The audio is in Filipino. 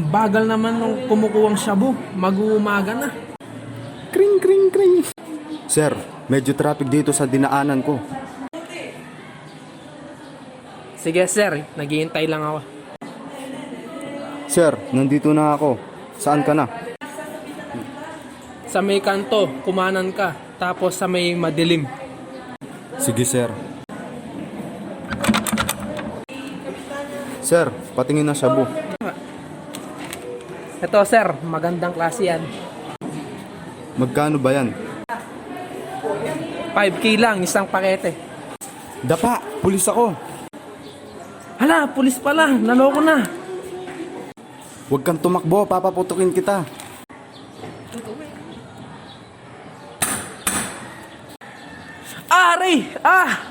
Ang bagal naman nung kumukuhang shabu. Mag-uumaga na. Kring, kring, kring. Sir, medyo traffic dito sa dinaanan ko. Sige sir, naghihintay lang ako. Sir, nandito na ako. Saan ka na? Sa may kanto, kumanan ka. Tapos sa may madilim. Sige, sir. Sir, patingin na shabu. Ito sir, magandang klase yan. Magkano ba yan? 5K lang, isang pakete. Dapa, pulis ako. Hala, pulis pala, naloko na. Huwag kang tumakbo, papaputukin kita. Aray! Ah!